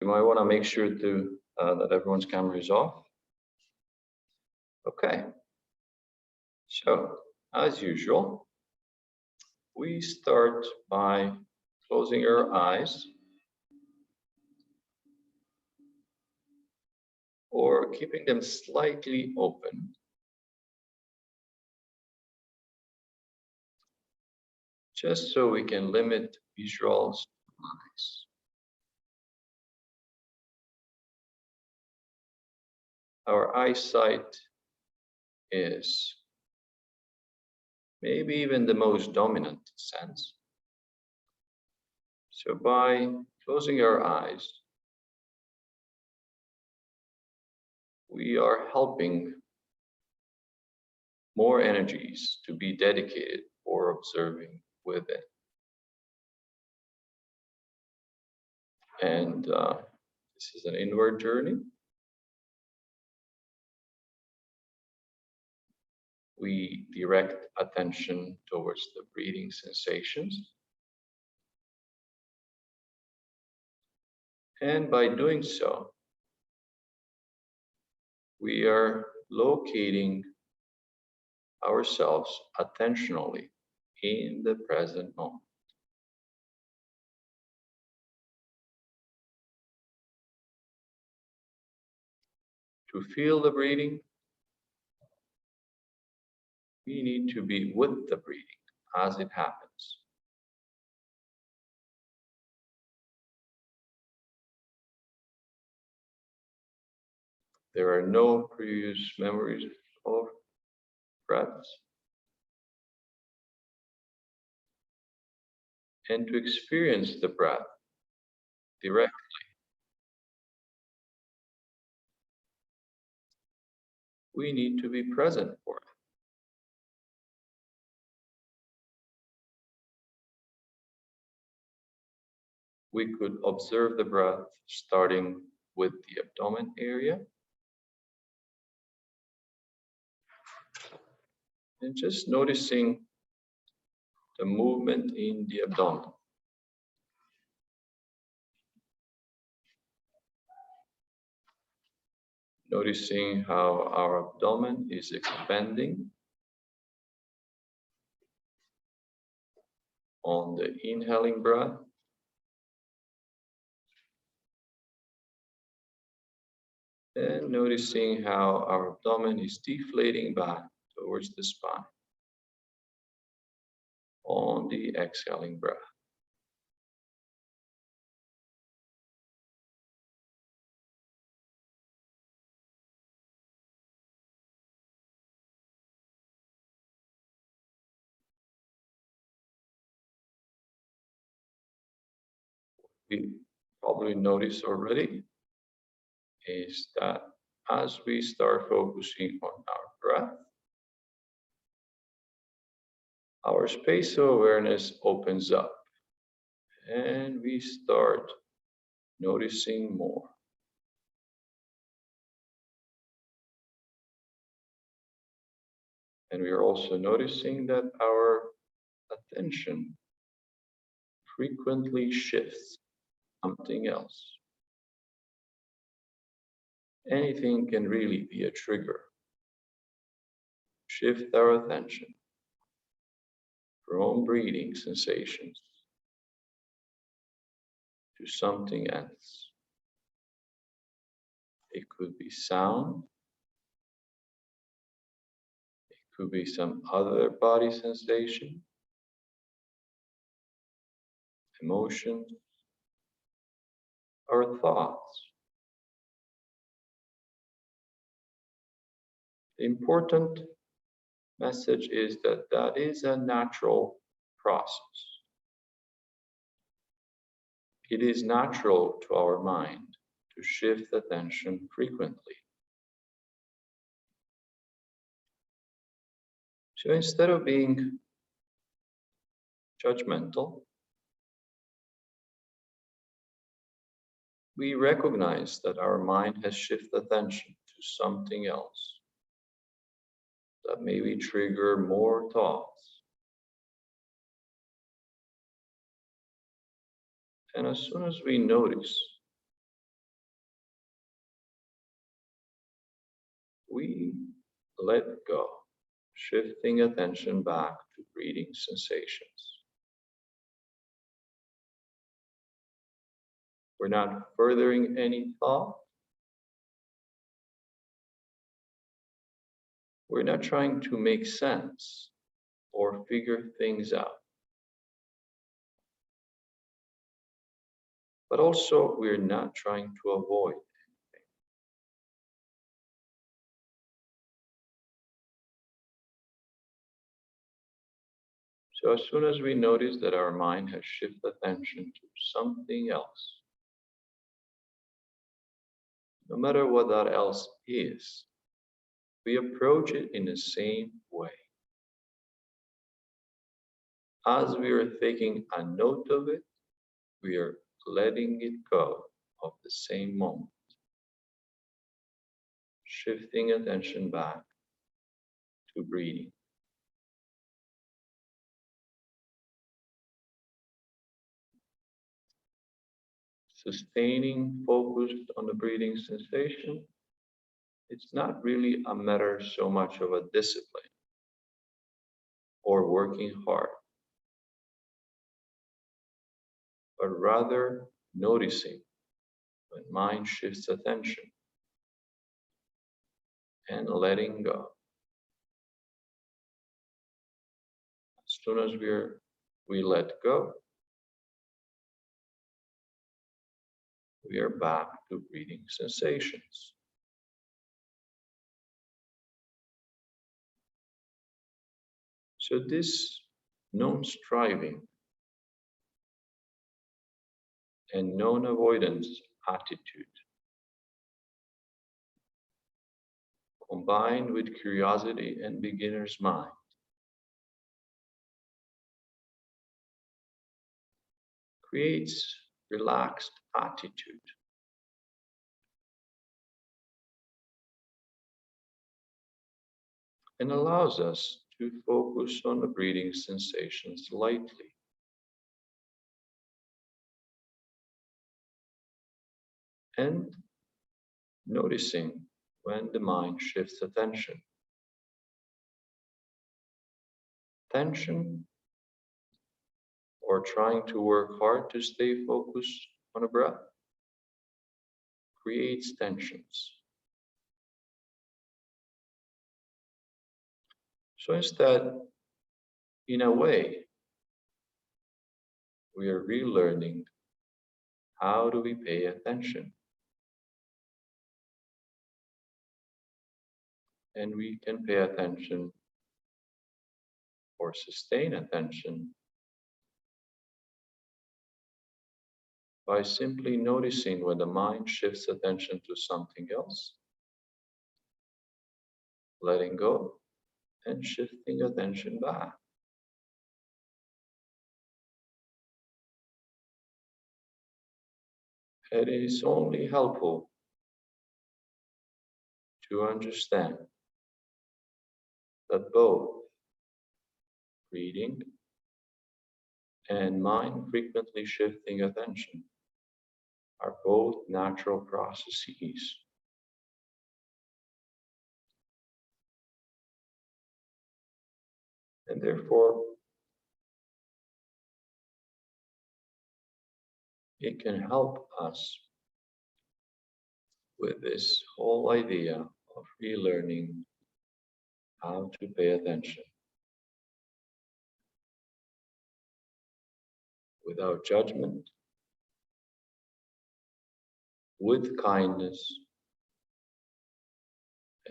You might want to make sure to that everyone's camera is off. Okay. So, as usual, we start by closing our eyes or keeping them slightly open. Just so we can limit visuals to eyes. Our eyesight is maybe even the most dominant sense. So by closing our eyes, we are helping more energies to be dedicated for observing with it. And this is an inward journey. We direct attention towards the breathing sensations. And by doing so, we are locating ourselves attentionally in the present moment. To feel the breathing, we need to be with the breathing as it happens. There are no previous memories of breaths. And to experience the breath directly, we need to be present for it. We could observe the breath starting with the abdomen area. And just noticing the movement in the abdomen. Noticing how our abdomen is expanding on the inhaling breath. And noticing how our abdomen is deflating back towards the spine on the exhaling breath. We probably noticed already is that as we start focusing on our breath, our spatial awareness opens up and we start noticing more. And we are also noticing that our attention frequently shifts to something else. Anything can really be a trigger. Shift our attention from breathing sensations to something else. It could be sound. It could be some other body sensation, emotions, or thoughts. The important message is that that is a natural process. It is natural to our mind to shift attention frequently. So instead of being judgmental, we recognize that our mind has shifted attention to something else that maybe trigger more thoughts. And as soon as we notice we let go, shifting attention back to breathing sensations. We're not furthering any thought. We're not trying to make sense or figure things out. But also, we're not trying to avoid anything. So as soon as we notice that our mind has shifted attention to something else, no matter what that else is, we approach it in the same way. As we are taking a note of it, we are letting it go of the same moment, shifting attention back to breathing. Sustaining focused on the breathing sensation, it's not really a matter so much of a discipline or working hard, but rather noticing when mind shifts attention and letting go. As soon as we let go, we are back to breathing sensations. So this non-striving and non-avoidance attitude, combined with curiosity and beginner's mind, creates relaxed attitude. And allows us to focus on the breathing sensations lightly. And noticing when the mind shifts attention. Tension or trying to work hard to stay focused on a breath creates tensions. So instead, in a way, we are relearning how do we pay attention. And we can pay attention or sustain attention by simply noticing when the mind shifts attention to something else, letting go, and shifting attention back. It is only helpful to understand that both breathing and mind frequently shifting attention are both natural processes. And therefore, it can help us with this whole idea of relearning how to pay attention without judgment, with kindness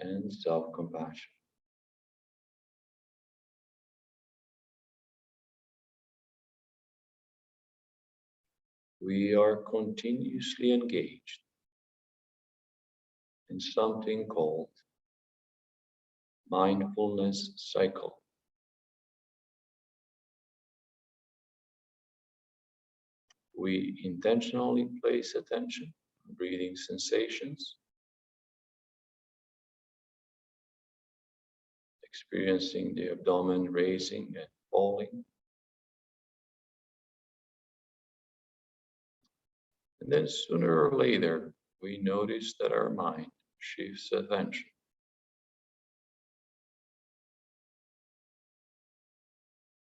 and self-compassion. We are continuously engaged in something called mindfulness cycle. We intentionally place attention on breathing sensations, experiencing the abdomen raising and falling. And then sooner or later, we notice that our mind shifts attention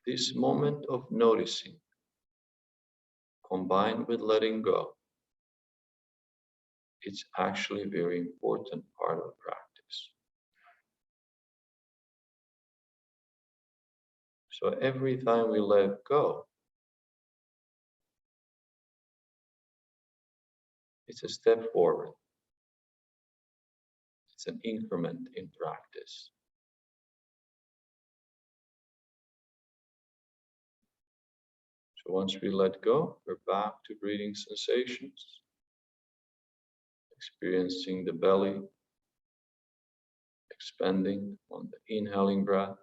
This moment of noticing, combined with letting go, it's actually a very important part of the practice. So every time we let go, it's a step forward. It's an increment in practice. So once we let go, we're back to breathing sensations, experiencing the belly expanding on the inhaling breath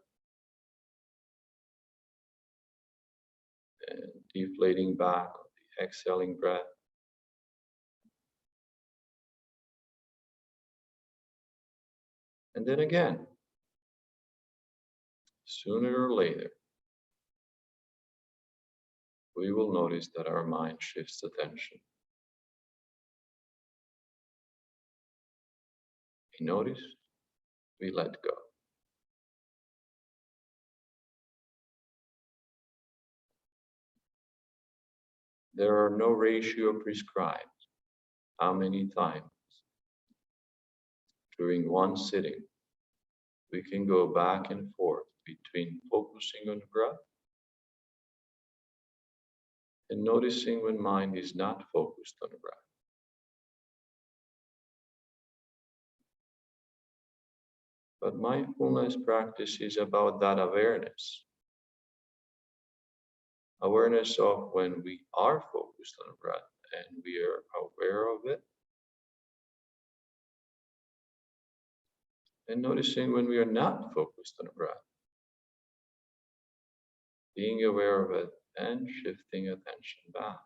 and deflating back on the exhaling breath. And then again, sooner or later, we will notice that our mind shifts attention. We notice, we let go. There are no ratio prescribed how many times during one sitting we can go back and forth between focusing on the breath and noticing when mind is not focused on the breath. But mindfulness practice is about that awareness. Awareness of when we are focused on the breath and we are aware of it. And noticing when we are not focused on the breath. Being aware of it and shifting attention back.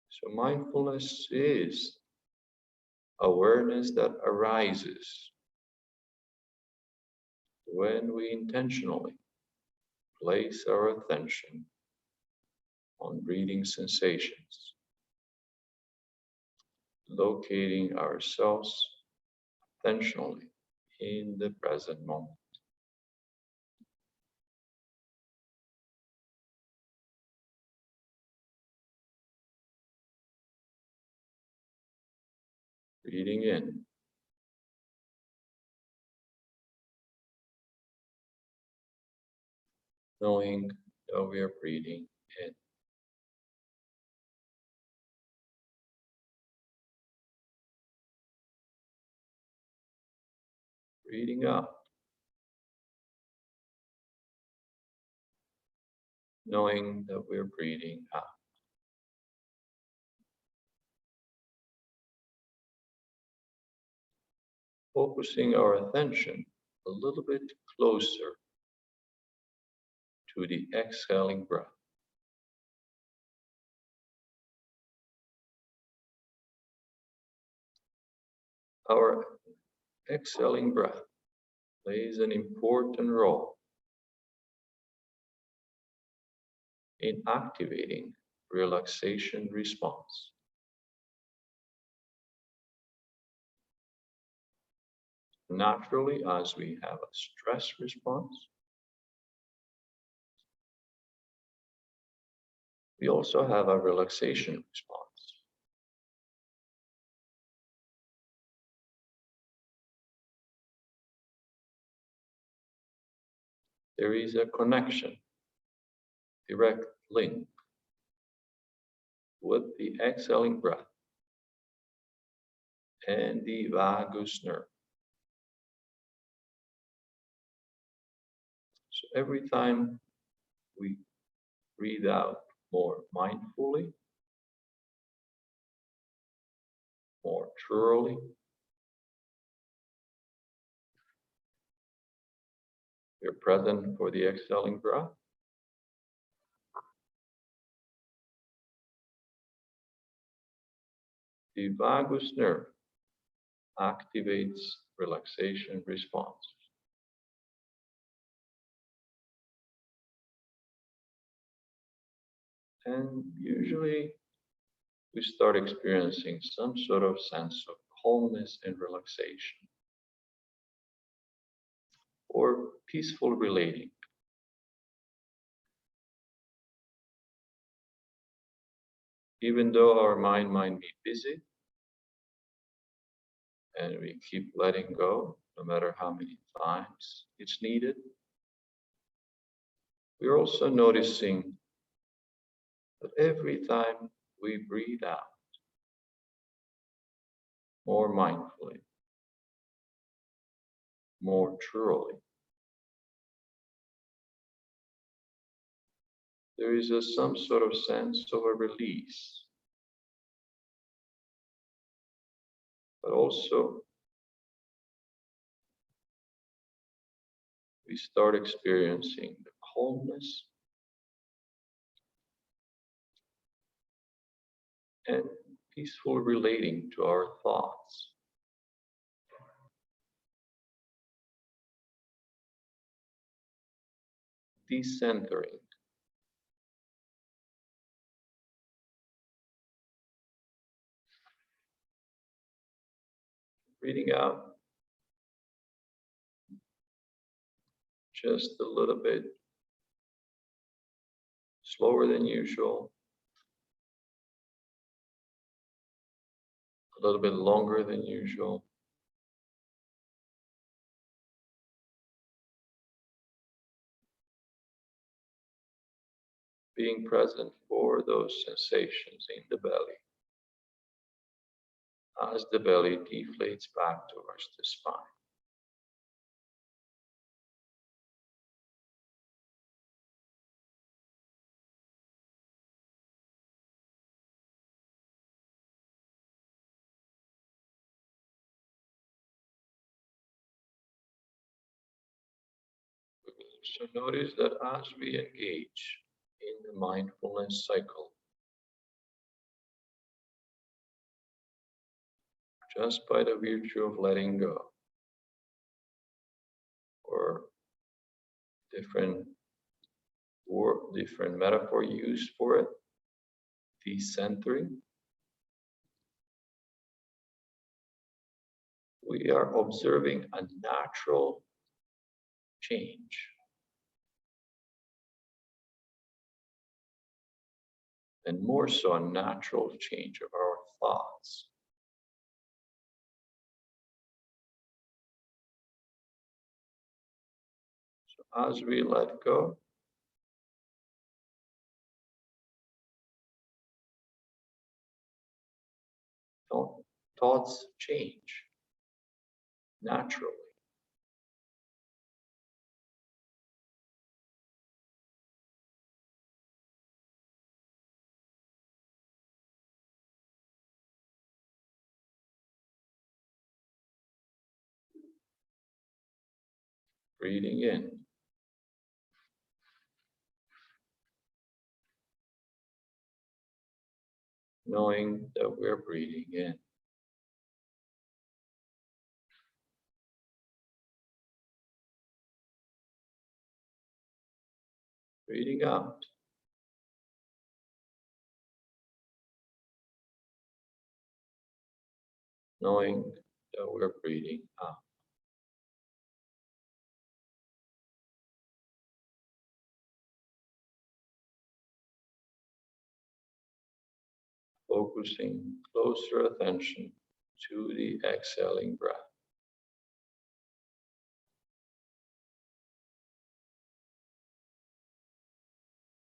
So mindfulness is awareness that arises when we intentionally place our attention on breathing sensations, locating ourselves intentionally in the present moment. Breathing in, knowing that we are breathing in. Breathing out, knowing that we're breathing out. Focusing our attention a little bit closer to the exhaling breath. Our exhaling breath plays an important role in activating relaxation response. Naturally, as we have a stress response, we also have a relaxation response. There is a connection, direct link with the exhaling breath and the vagus nerve. So every time we breathe out more mindfully, more truly, we're present for the exhaling breath. The vagus nerve activates relaxation response. And usually we start experiencing some sort of sense of calmness and relaxation, or peaceful relating. Even though our mind might be busy and we keep letting go, no matter how many times it's needed, we're also noticing that every time we breathe out more mindfully, more truly, there is some sort of sense of a release, but also we start experiencing the calmness and peaceful relating to our thoughts. Decentering, breathing out just a little bit slower than usual, a little bit longer than usual. Being present for those sensations in the belly as the belly deflates back towards the spine. So notice that as we engage in the mindfulness cycle, just by the virtue of letting go, or different different metaphor used for it, decentering, we are observing a natural change. And more so, a natural change of our thoughts. So as we let go, thoughts change naturally. Breathing in, knowing that we're breathing in. Breathing out, knowing that we're breathing out. Focusing closer attention to the exhaling breath.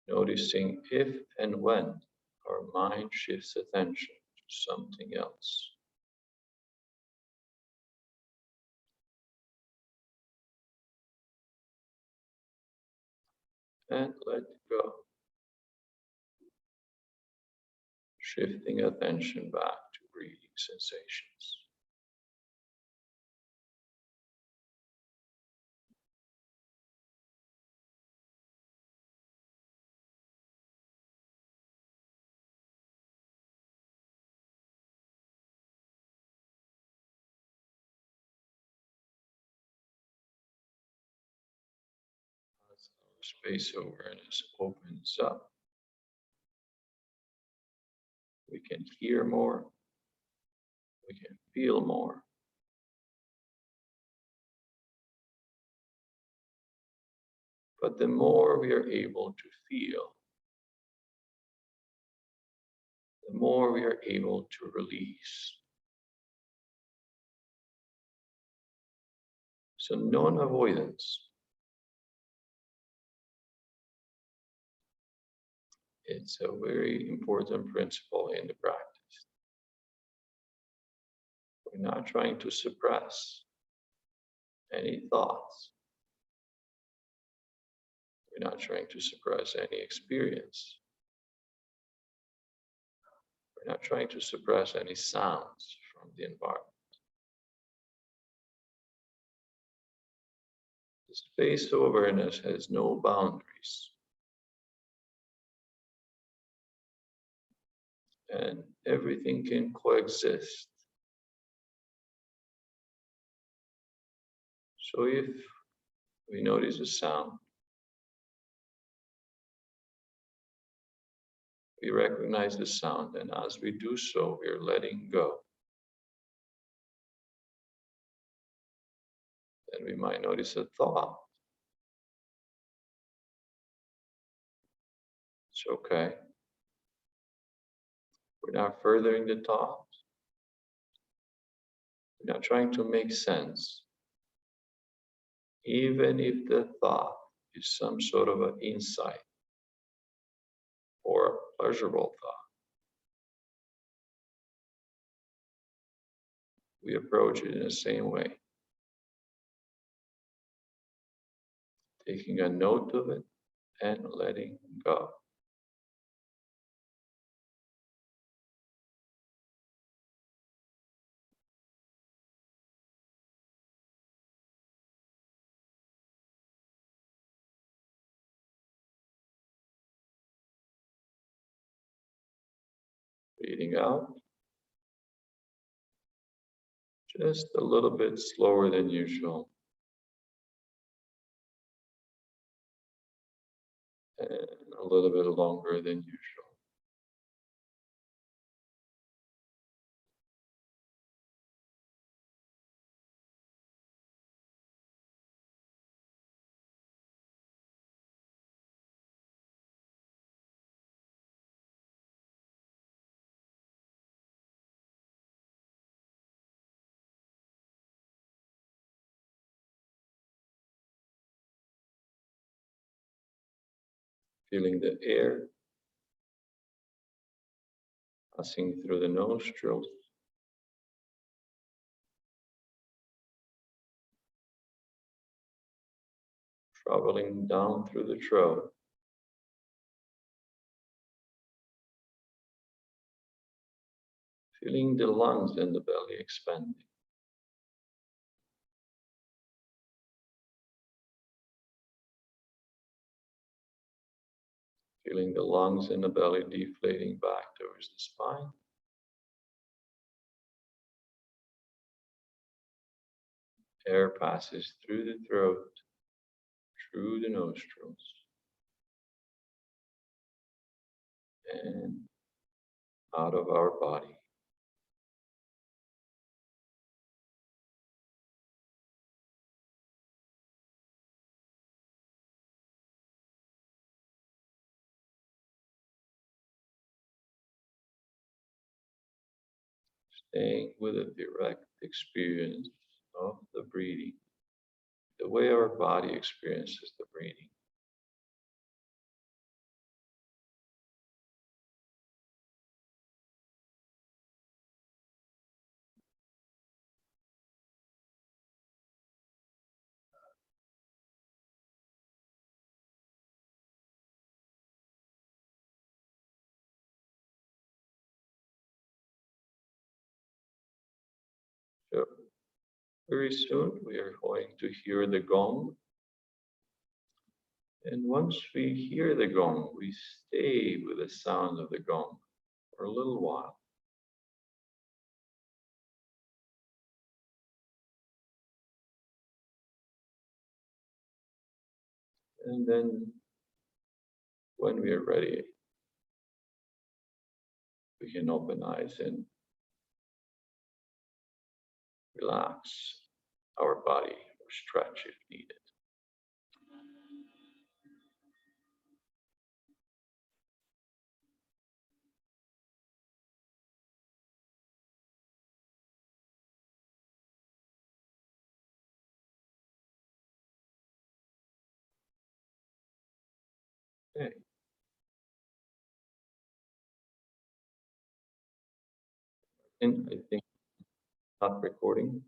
Noticing if and when our mind shifts attention to something else. And let go. Shifting attention back to breathing sensations. As our space awareness opens up, we can hear more, We can feel more. But the more we are able to feel, the more we are able to release. So non-avoidance. It's a very important principle in the practice. We're not trying to suppress any thoughts. We're not trying to suppress any experience. We're not trying to suppress any sounds from the environment. The space of awareness has no boundaries. And everything can coexist. So if we notice a sound, we recognize the sound, and as we do so, we are letting go. Then we might notice a thought. It's okay. We're not furthering the thought. We're not trying to make sense. Even if the thought is some sort of an insight or a pleasurable thought, we approach it in the same way. Taking a note of it and letting go. Breathing out, just a little bit slower than usual. And a little bit longer than usual. Feeling the air passing through the nostrils, traveling down through the throat, feeling the lungs and the belly expanding. Feeling the lungs and the belly deflating back towards the spine. Air passes through the throat, through the nostrils, and out of our body. Staying with a direct experience of the breathing, the way our body experiences the breathing. So very soon we are going to hear the gong. And once we hear the gong, we stay with the sound of the gong for a little while. And then when we are ready, we can open eyes and relax our body or stretch if needed. Okay. And I think not recording.